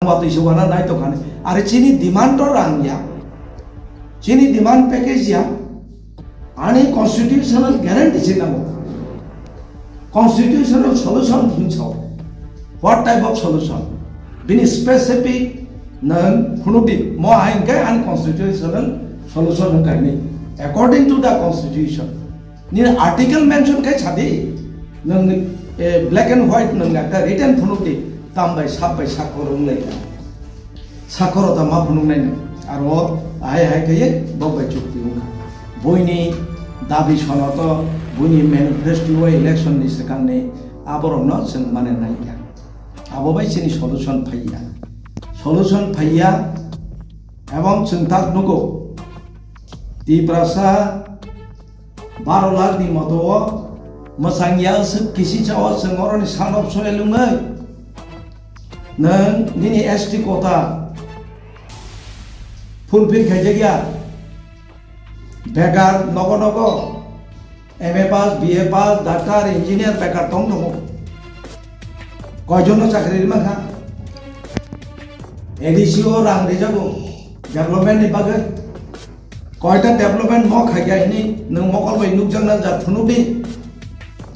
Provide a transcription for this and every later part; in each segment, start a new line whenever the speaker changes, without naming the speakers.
नांगवा तो इसे वाला नहीं तो खाने अरे चीनी डिमांड तो रंग या चीनी डिमांड पैकेज या आने कॉन्स्टिट्यूशनल गारंटी से ना वो कॉन्स्टिट्यूशनल सॉल्यूशन हिंसाओ व्हाट टाइप ऑफ सॉल्यूशन बिनी स्पेसिफिक नंग फुनुदी मो आइंगे अनकॉन्स्टिट्यूशनल सॉल्यूशन हम कहने according to the constitution ni article mention kai chadi nang black and white nang ka written फुनुदी tambai sabai sakorong lai sakoro ta ma funung nai aro hai hai kai bobai chukti ung boini dabi sonoto boini manifesto election ni sekanne aborno sing mane nai ya abo bai sini solution phaiya ebong chungtak nugo Tiprasa 12 lakh ni moto masangya se kisi chawa sengoro ni sanop soe lungai nang nini ST kota fulfill khajagya begar nogo MA pass BA pass doctor engineer begar tong dong koijono chakri ri makha ADCO rang rejago development ni bagai কয়টা development ম খাইয়া ইনি নং মকল by নুকজাং না যা ফুনুবি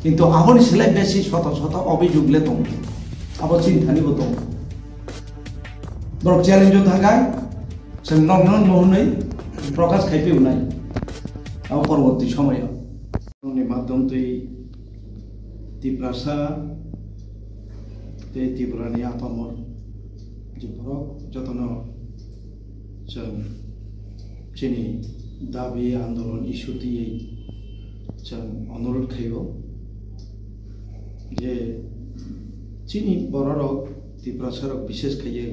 কিন্তু আহনি সেলাই বেশি শত শত অভিযোগলে দং আবো চিন্তানিবো দং বড় চ্যালেঞ্জ থাকায় जों নন নহनै প্রকাশ খাইপিউ নাই আবো পরবর্তী সময় নি মাধ্যম তুই তিপ্রাসা তে ত্রিপুরানি আপামর যে বড় যতন जों चीनी दाबी आंदोलन इशू दिए जों अनुरोध खायो जे चीनी बररक त्रिपुरासरक विशेष खाइए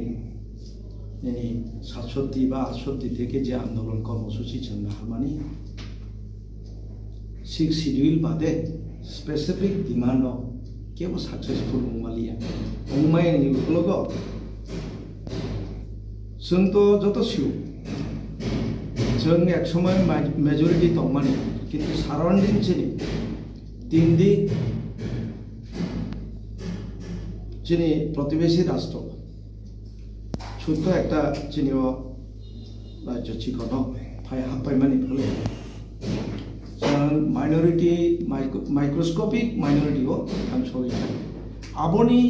यानी 67 बा 68 থেকে যে আন্দোলন কর্মসূচি जों हामानी 6 শিডিউল বাদে স্পেসিফিক ডিমান্ড কেবো সাকসেসফুল মুমালিয়া মুমাইनि लोगो जों तो जत सिउ जों एक समय मेजरिटी दंमानी किन्तु साराउंडिंग चीनी तीनदी चीनी प्रतिवेशी राष्ट्र शुद्ध एक चीनी राज्य चिकन फाइ हापाइमानी फले जों माइनरिटी माइक्रोस्कोपिक माइनरिटी को आं सरि आबोनी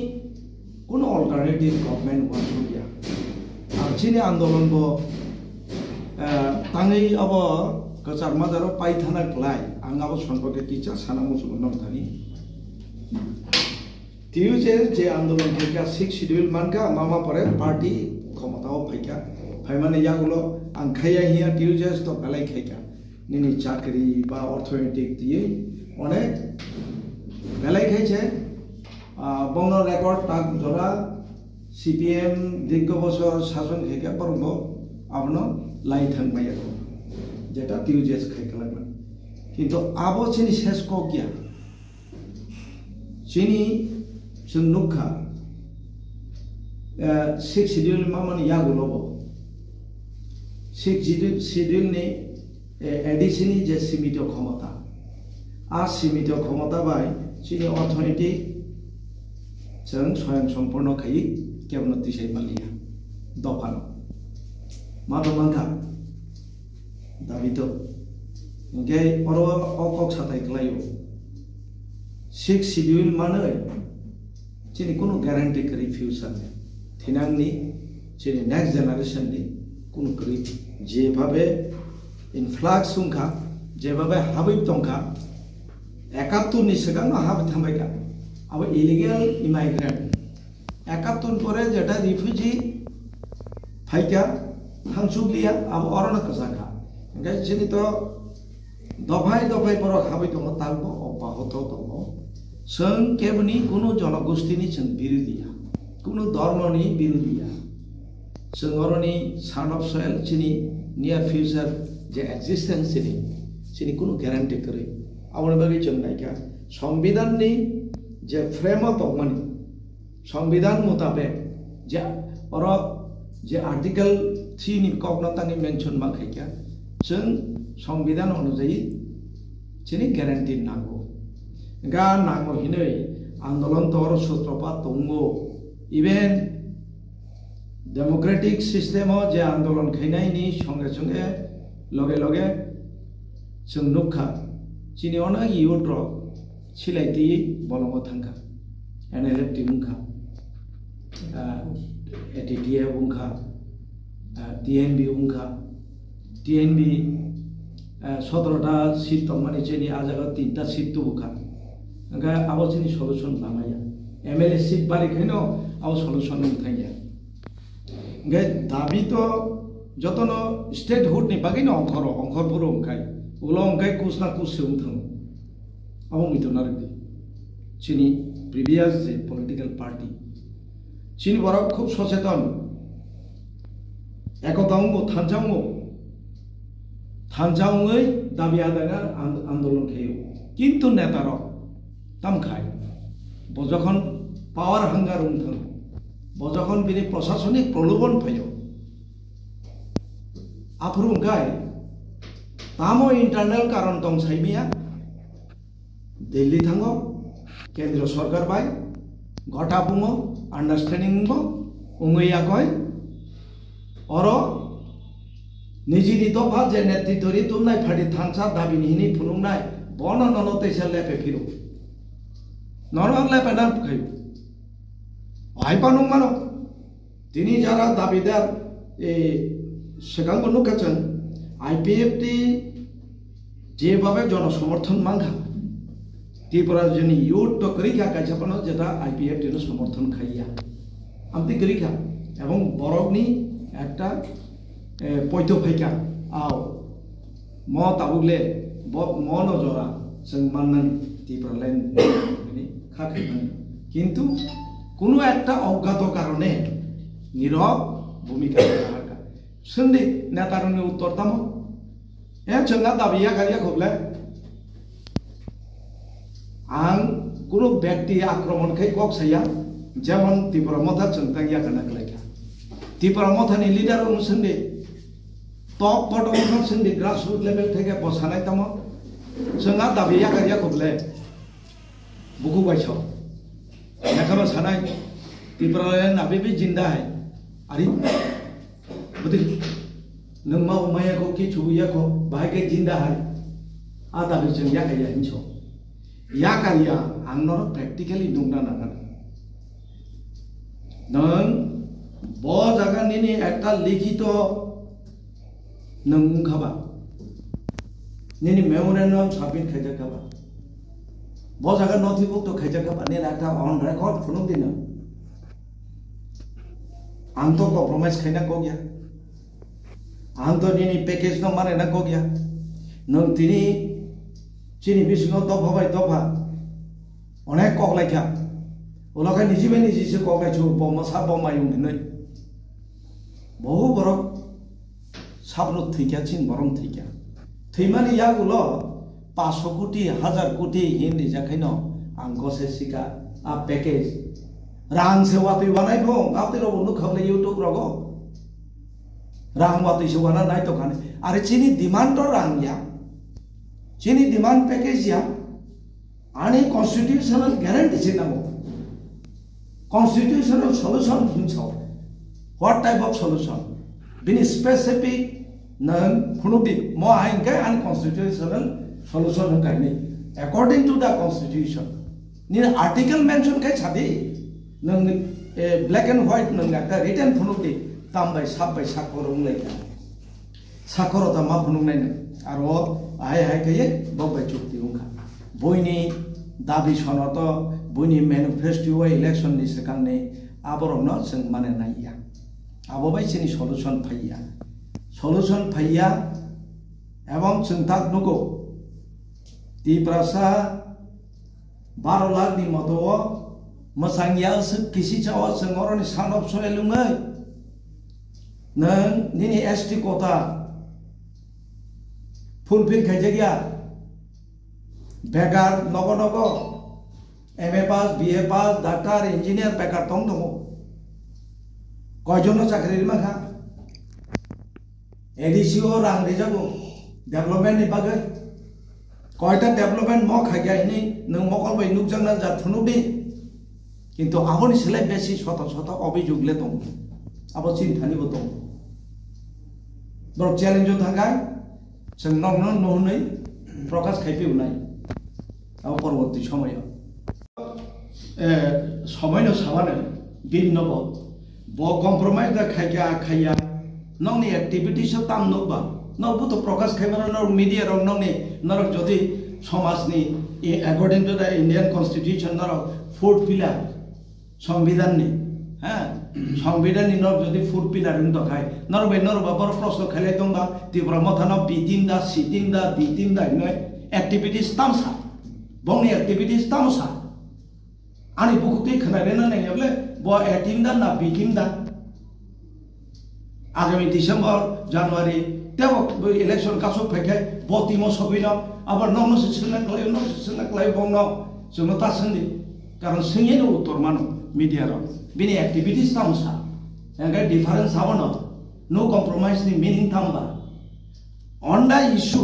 कोनो अल्टरनेटिव गवर्नमेंट वासुया आर चीनी आंदोलन को तांगै अब कचार मादारो पाइथाना क्लाइ आं अब सम्पर्के टीचर साना मुसुमन थानि तिउजे जे आंदोलन केका 6 शिड्यूल मानका मामा परे पार्टी क्षमताओ फाइका फाइमाने यागुलो आं खाइया हिया तिउजे तो बेलाय खाइका निनि चाकरी बा अर्थनैतिक दिए अनेक बेलाय खाइছে बंग रेकर्ड ताक जरा CPM दीर्घ बছর शासन खाइका परंगो आपनो लाई थांबाय जेटा तिउजेस खाइखालांगोन किन्तु आबो चीनी शेष को क्या चीनी जों नुखा 6 शिड्यूल मामानि यागुलोबो 6 शिड्यूल नि एडिशननि जे सीमित क्षमता आ सीमित क्षमता बाय चीनी अर्थनैतिक जों स्वयं सम्पूर्ण खाइ केवल तिसै मालिया दफानो मादमांखा दाबितो इंगे अरो अकक साथाय खलायो 6 शिड्यूल माने चीनी कोनो ग्यारंटी करी फ्यूचर थिनांगनि चीनी नेक्स्ट जनरेशन नि कोनो करी जेभाबे इनफ्लक्स सुंखा जेभाबे हाबिब तंखा 71 नि सिगां हाबि थांबायगा अब इलिगेल इमाइग्रेंट 71 परे जेटा रिफ्यूजी फाइका हांसुलिया अब अरना कसाखा ओंखाय जोंनि तो दफाय पर हाबै दङ तालबो अबाहत दङ जों केबनि कुनु जनगोष्ठीनि जों बिरोधिया कुनु धर्मनि बिरोधिया जों अरनि सान अफ सयल चिनि नियर फ्यूचर जे एक्जिस्टेंस चिनि कुनु ग्यारंटी करे आवनि बागै जों नायका संविधाननि जे फ्रेम दंमोन संविधान मुताबिक जे अर जे आर्टिकल 3 नि कग्नतानि मेंशन मा खायका जों संविधान अनुसार चिनि ग्यारंटी नांगौ गा नांगौ हिनै आंदोलन तोर सूत्रपात दंगो इवेन डेमोक्रेटिक सिस्टेम जे आंदोलन खैनायनि संगे संगे लगे लगे जों नुखा चिनि अनेक युथ रक सिलायथि बलंग थांखा NLF बुंखा ATTF बुंखा TNB बुंखा TNB 17टा सीट दं माने जोंनि आजागा 3टा सीट दंखा ओंखाय आबो जोंनि सलुशन लामाया MLA सीट बारिखायनो आबो सलुशन नथाया ओंखाय दाबि तो जतन स्टेटहुड नि बागैनो अंखरफोर ओंखाय उलो ओंखाय कुछ ना कुछ सोंथों आबो मिथुना रे चिनि प्रिभियास जे पॉलिटिकल पार्टी चिनि बरा खूब सचेतन एकतांगो थानजाङै दाबि आदायना आंदोलन खेयो किन्तु नेतार तामखाय बजखन पावर हांगार उंथों बजखन बिनि प्रशासनिक प्रलोभन फैयो आफुरुंखाय तामो इंटरनल कारण दं साइमिया दिल्ली थांगो केंद्र सरकार बाय घटा बुङो अंडरस्टैंडिंग बो उंगैया कय अरो निजिनि दफा जे नेतृत्वरि तुमनाय फादि थांसा दाबिनि हिनि फुलुंनाय बन ननो तैसा लेपे फिरो ननो लेपे ना फैयो आइपानु मानो दिनै जारा दाबिदार ए सिगांबो नुखाचों IPFT जेबाबे जन समर्थन मांगा त्रिपुरा जोंनि युथ तो करिखा कायसापनो जेटा IPFT नो समर्थन खाइया आमति करिखा एवं बरकनि एकटा पयतो फैका आव म ताबुगले म नजरा जों माननां त्रिपुरा लाइन खाखैमोन किन्तु कोनो एकटा अज्ञात कारणे नीरव भूमिका लागा सोंदि नेतारनि उत्तर तामो ए जोंहा दाबिया गारिया खबले आं कोनो व्यक्ति आक्रमण कै कक साया जेमन त्रिपुरा मथा चंतांगिया kana गलायखा त्रिपुरा मथानि लीडर उनसंदे टॉप बटम संदे ग्रासरूट लेवल थेके बसानाय तामो जोंहा दाबिया गारिया खबले बुकु बायसो लेखाबा सानाय त्रिपुरा नाबे बे जिंदा है आरि बदि नोंमा उमाया को कि छुया को बाहाय जिंदा है आ दाबि जों या गाया हिंसो या गारिया आंनर प्रेक्टिकली दंना नागा नों ब जागानि एकटा लिखित नों खाबा निनि मेमोरेंडम सबमिट खायजाखाबा ब जागा नथिभुक्त खायजाखाबा ने एकटा ऑन रेकर्ड फुनुं दिनो आं तो कम्प्रोमाइज खायना को गया आं तो निनि पैकेज न माने ना को गया नों तिनि चिनि बिसिङाव दफा बाय दफा अनेक कगलायखा उलाखाय निजिबे निजिसो कगलायछु बमसा बमायुंनै बहु बरक साब्र थैखा चिन बरम थैखा थैमानि यागुलो 500 कोटी 1000 कोटी हिंदी जाखैनो आं गसे सिका आ पैकेज रां सेवातै बानायफो गावतै रबो नुखाबले यूट्यूब रगो रां वातै सेवाना नाय तो खाने आरो चिनि डिमांड तो रां या चिनी डिमांड पैकेज या आनी कॉन्स्टिट्यूशनल गारंटी चिनामो कॉन्स्टिट्यूशनल सॉल्यूशन हिंसो व्हाट टाइप ऑफ सॉल्यूशन बिनि स्पेसिफिक नों खुनुबि म आइनखाय अनकॉन्स्टिट्यूशनल सॉल्यूशन होखायनि अकॉर्डिंग टू द कॉन्स्टिट्यूशन नि आर्टिकल मेंशन खाय छादि नों ब्लैक एंड व्हाइट नों दा रिटन खुनुबि तामबाय साबबाय साखरं लायका साखरता मा खुनुनाय आरो आय हाय कये बबाय चुक्ति उखा बयनि दाबि सनत बयनि मैनिफेस्टो इलेक्शन नि सिगांनि आबरनो जों माने नायया आबोबाय जोंनि सलुशन फैया एवं जों ताक नुगो त्रिपुरासा 12 लाख नि मतो मसांगिया किसी चाव जों अरनि सानब सयलुङै नों निनि ST कोटा फुलफिल खायजागिया बेकार नगो नगो MA पास BA पास डाक्टर इंजिनियर बेकार दं दङ कयजन चाकरि माखा एडिसिओ रां रिजागो डेभलपमेंट नि बागै कयटा डेभलपमेंट म खायगायनि नों मकल बाय नुकजांना जा थुनुबि किन्तु आबनि सोलाय बेसि शत शत अभियोगले दं abo cinta ni botong borok challenge jo thangai जों नंगनो नहुनै प्रकाश खाइपे उनाय abo परवर्ती समय समयनो साबानो बिन नबो ब कम्प्रोमाइज दा खाइया खाइया नंनि एक्टिविटीज ताम नबा नबो तो प्रकाश खाइबानो न मीडिया रंग नंनि नरक जदि समाजनि according to the Indian constitution नरक फोर्थ पिलर संविधान नि हाँ संविधान नि नरक जदि फोर्थ पिलर नि दखाय नरबे नरबा बर प्रश्न खाइले दंबा तिब्र मथानो बिटिम दा सिटिम दा दिटिम दा न एक्टिविटीज तामसा बंनि एक्टिविटीज तामसा आनी बुकुति खनारेना नायब्ले ब एटिम दा ना बिटिम दा आगामी डिसेम्बर जानुवारी तेव इलेक्शन कासो फैखे बतिमो सबिनो आबार नंनो सिसना क्लाय बंनो जोंनो तासंदि कारण सिंगेनो उत्तर मानो मीडिया रो बिनि एक्टिविटीज तामसा एंगा डिफरेंस आवनो नो कॉम्प्रोमाइज नि मीनिंग तामबा ऑन द इशू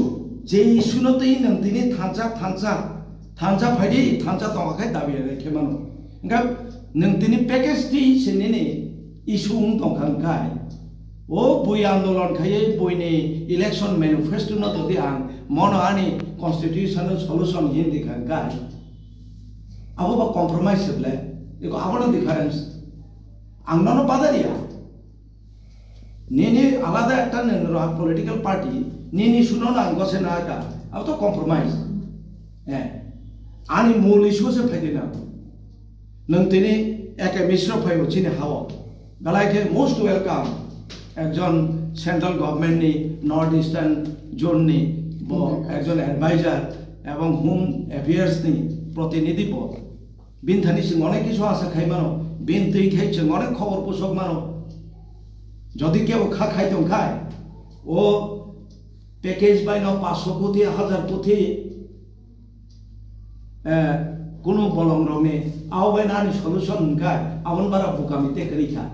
जे इशू न तै नंतिनि थांचा फाइदि थांचा तंगाखै दाबि रेखे मानो एंगा नंतिनि पैकेज ति सिनिनि इशू तंखांखाय ओ बुय आंदोलन खायै बुयनि इलेक्शन मैनिफेस्टो न ददि आं मनो आनी कॉन्स्टिट्यूशनल सॉल्यूशन हिंदी खांखाय अब बा कॉम्प्रोमाइज सेबले एको आबनो डिफरेंस आंनानो बादारिया नेने आलादा একটা नरो पॉलिटिकल पार्टी नेने सुनो ना गसे ना का अब तो कॉम्प्रोमाइज आनी मूल इशू से फाइदिना नंतिनि एके मिश्र फाइबो चिनि हावो गलायके मोस्ट वेलकाम एकजन सेंट्रल गवर्नमेंट नि नॉर्थ ईस्टार्न जोन नि बो एकजन एडवाइजर एवं होम अफेयर्स नि प्रतिनिधि बो बिनथानि सिं अनेक किछु आशा खाइमानो बिन तै खाइ जों अनेक खबर पोसक मानो जदि केउ खा खाइ दं खाय ओ पैकेज बायनो 500 कोटी 1000 कोटी कोनो बलंग रंनि आवबायनानि सल्यूशन खाय आबन बारा बुकामिते करिखा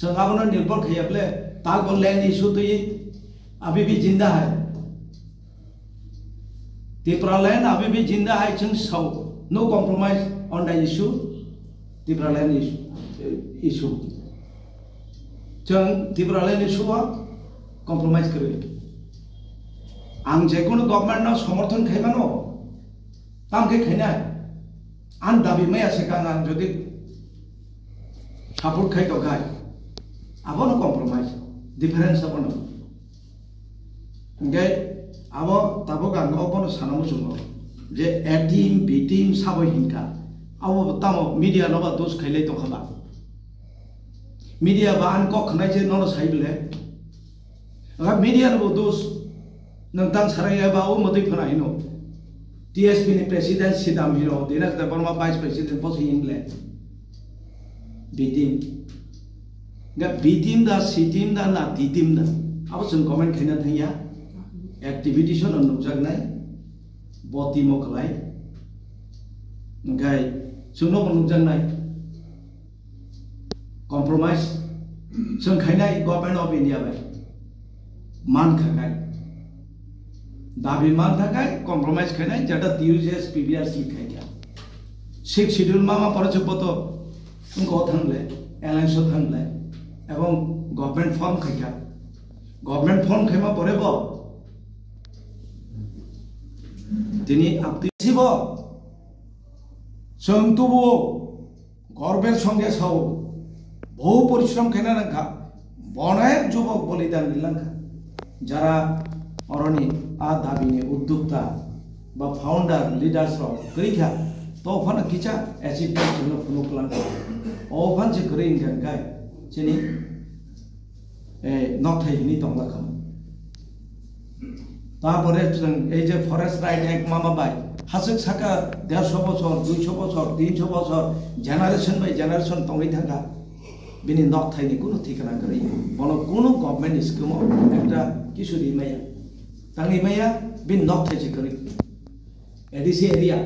जों आबनो निर्भर खायाब्ले तागबल लैंड इशू तो ये अभी भी जिंदा है त्रिपुरा लैंड अभी भी जिंदा है जों so no compromise on the issue Tripura land issue जों त्रिपुरा लैंड इशूआ कॉम्प्रोमाइज करे आं जेकुनु गवर्नमेंट ना समर्थन खाइबानो तामके खाइना आं दाबि मैया सेकां आं जदि सपोर्ट खाइ दखाय आबनो compromise difference abono ngai abo tabo gang abono sanamo jungo je a team b team sabo hinka abo tamo media no ba dos khailai to khaba media ba an ko khnai je no saible aga media no dos nang tang saraya ba o modai phana hino tsp ni president sidam hino dinak da barma vice president posi ingle b team nggak B team dah, C team dah, na D team dah. Apa sih komen kena tanya? Activity so nunjuk jagnai, boti mau kelai, nggak, semua nunjuk jagnai. Compromise, seng kena government of India bay, man kagai, dabi man kagai, compromise kena, jada TUCS PBRC kaya. Six schedule mama para cepat उनको थंगले, alliance थंगले. एवं government form खाइया government form खाइमा परेबो दिनी आपतिसिबो संतुबो government संगे साव बहु परिश्रम खाइना नखा बनाय जुबक बलिदान दिलांखा जरा अरनि आ दाबिनि उद्योक्ता बा फाउंडर लीडर्स रो गैखा तो फन किचा एचिवमेंट जनो फुनु प्लान ओ फन जे ग्रीन गंगाय Sini, not ini tongla kam. Tapore je forest right act mama bai. Hasuk saka 150 bosor, 200 bosor, 300 bosor, generation by generation tongai thanga. Bini not thai ni kuno thikana kari. Bono kuno government scheme ekta kisuri maya. Tangi maya bin not thai kari. ADC area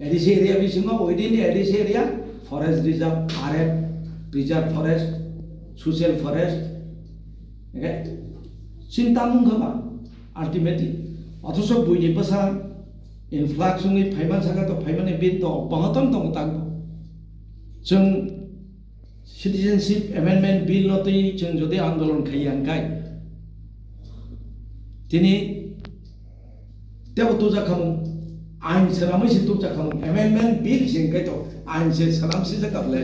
bisingo within the ADC area forest reserve RF preserve forest, social forest, okay? Cinta mungkaba, ultimately. Atau so bunyi besar, influx sungai payman sangat atau payman ebit to, pengaton tong tang. Jeng citizenship amendment bill notei जों যদি আন্দোলন খাইয়াংকাই তিনি তেও thuja খামু আইন সালামসি thuja খামু amendment bill সিংকাই তো আইন সে সালামসি জাকাবলে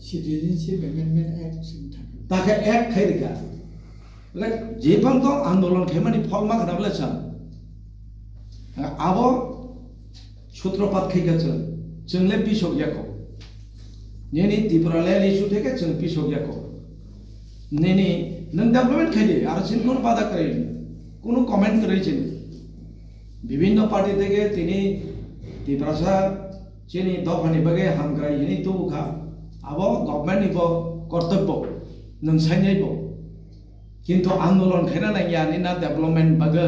citizenship amendment act जों थाखो
তাকে এক খাইরিকা যেপাং তো আন্দোলন খাইমানি ফলমা খানাবলে ছা আবো সূত্রপাত খাইকাছে जोंले बिसक याखौ नेनि त्रिपुरा लेन इशू থেকে जों बिसक याखौ नेनि नों डेभलपमेंट खाइदे आरो सिनकोन बादा करे কোনো কমেন্ট করেছেন বিভিন্ন পার্টি থেকে তিনি ত্রিপুরা চিনি দফানি বাগে হামগ্রাই হিনি তুখা আবো গভর্নমেন্ট নিব কর্তব্য নং সাইনাইব কিন্তু আন্দোলন খাইনা নাইয়া নিনা ডেভেলপমেন্ট বাগে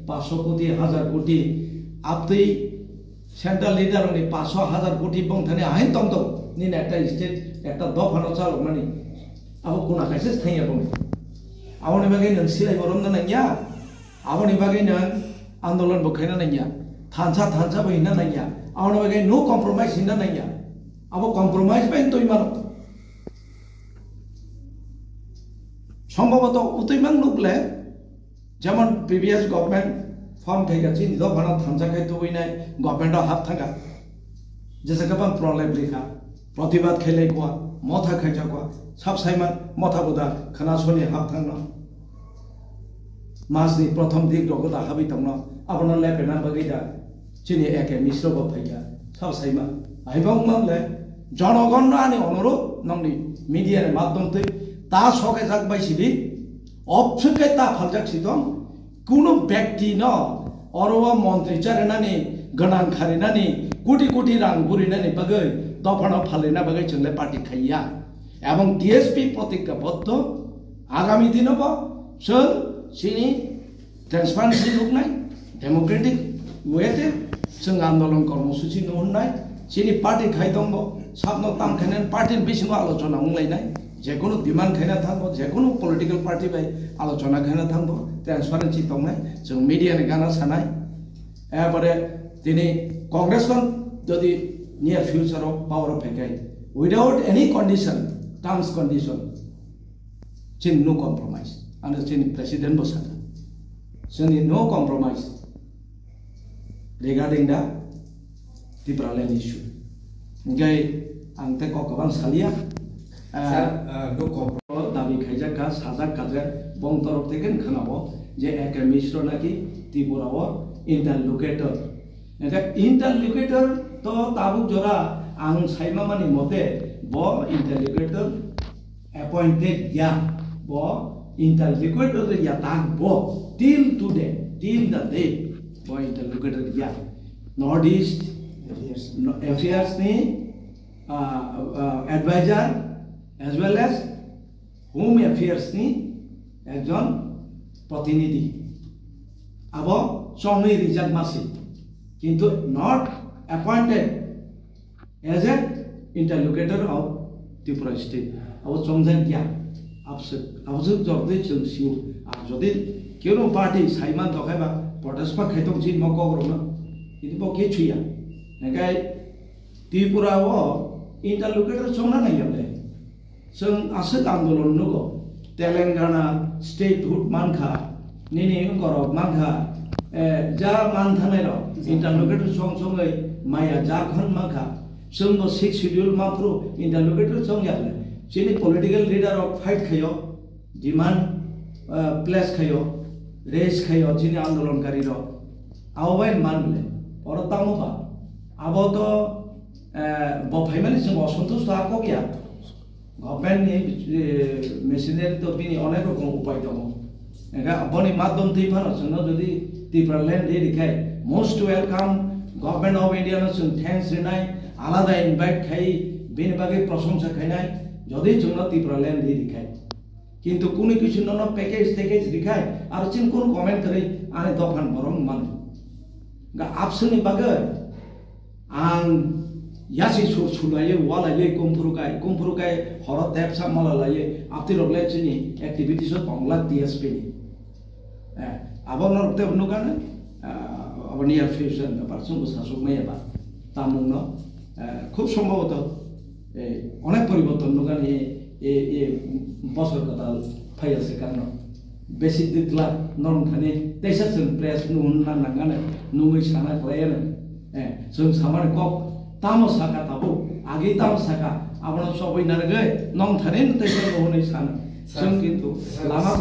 500 কোটি 1000 কোটি আপতই সেন্ট্রাল লিডার উনি 500,000 কোটি বংথানে আইন তন্ত নিন একটা স্টেট একটা দফানো চালক মানে আবো কোনা কাছে থাইয়া বং আবনি বাগে নং সিলাই বরম না নাইয়া আবনি বাগে নং আন্দোলন বখাইনা নাইয়া থানসা বইনা নাইয়া আবনি বাগে নো কম্প্রোমাইজ হিনা নাইয়া আবো কম্প্রোমাইজ বাইন তৈ মানো সম্ভবত উতৈমাং নুকলে যেমন প্রিভিয়াস গভর্নমেন্ট फॉर्म खाइगा चिन दो भाना थांजा खाइ तो वइनाय गवर्नमेंट हाफ थांगा जैसे गबां प्रॉब्लेम लेखा प्रतिबाद खाइलाय गवा मथा खाइजा गवा सब साइमान मथा बोदा खनासोनि हाफ थांना मासनि प्रथम दिक रगदा हाबि तंना आपना लेपेना बगैदा चिनि एके मिश्र ब फाइगा सब साइमा आइबां मामले जनगण आनि अनुरोध नंनि मीडिया नि माध्यम तै ता सके जाक बाइसिदि अपसके ता फालजाक सिदं কোনো ব্যক্তি ন অরবা মন্ত্রী চারেনানি গণাং খারিনানি কোটি কোটি রাং বুরিনানি বাগৈ দফানো ফালিনা বাগৈ जोंले পার্টি খাইয়া এবং টিএসপি প্রতিজ্ঞাবদ্ধ আগামী দিনব जों सिनि ट्रान्सपारेन्सि लुकनाय डेमोक्रेटिक वेते जों आन्दोलन कर्मसूचि नुहुरनाय सिनि पार्टी खाइ दंब साबनो ताम खाइनान पार्टी बिसिङाव आलोचना उंलायनाय जेकुनु डिमान्ड खाइना थांबो जेकुनु पलिटिकल पार्टी बाय आलोचना खाइना थांबो ट्रान्सपारेन्सि दंनाय जों मिडियानि गाना सानाय एबारे दिनै कांग्रेसमोन जदि नियर फ्यूचाराव पावाराव फैखाय without any condition terms condition जों नो कम्प्रमाइज आरो जोंनि प्रेसिडेन्ट बसाना जोंनि नो कम्प्रमाइज रिगार्डिं दा त्रिपुरा लेन्ड इशू ओंखाय आं तेखौ गोबां सालिया दाबि खाइजाका साजाक काजे बं तरफ থেকে खोनाबो जे एके मिश्र नाकि त्रिपुराव इंटरलोकेटर एका इंटरलोकेटर तो ताबुक जरा आं साइमामानि मते ब इंटरलोकेटर अपॉइंटेड या ब इंटरलोकेटर या ताक ब till today till the day ब इंटरलोकेटर या नॉर्थ ईस्ट अफेयर्स नि adviser as well as Home Affairs ni ekjon प्रतिनिधि abo chongni rijak masi kintu not appointed as a interlocutor of Tripura state abo chongjan kya abse jorde chung siu ar jodi keno party saiman dokhaiba protest pa khaitong chin moko grona kintu bo ke chuya nagai Tripura wo interlocutor chongna nai yable जों आसक आंदोलन नुगो Telangana statehood मानखा निनि गरब मानखा जा मान थानाय र interlocutor संसंगै माया झारखंड मानखा जोंबो 6 schedule माफ्रु interlocutor सं Yale jenny political leader of fight खायो demand place खायो रेस खायो जेनि आंदोलनकारी र आवबाय मानले परतामबा आबो तो बफाइमानि जों असंतुष्ट आको गया गभर्नमेंट मेसिनारि तो बिनि अनेक रकम उपाय दङ एगा बनि माध्यम दैफानो जोंनो जदि त्रिपुरा लेन्ड रिखाय most welcome government of India नो जों थैंक्स रिनाय आलादा इनभाइट खाइ बेनि बागै प्रशंसा खाइनाय जदि जोंनो त्रिपुरा लेन्ड रिखाय किन्तु कुनु किछु न पैकेज रिखाय आरो जों कोन कमेन्ट करै आने दफान बरं मान गा आपसनि बागै आं यासी सुर सुलाये वालाये कुमफुरुकाय हरत देबसा मालालाये आपति रगले चिनि एक्टिविटीज बांग्ला टीएसपी नि आबन रक्ते नुगाने आबनि नियर फ्यूचर पारसुं सासुक नायबा तामुंनो खूब सम्भवत अनेक परिवर्तन नुगाने bosor kata faya sekarang basic ditla non thani tesa sun press nun nangan nungui sana kelayan sun samar kok tamo saka tabu agi tamo saka abang sobai nargai non thani tesa nuhuni sana sun gitu lama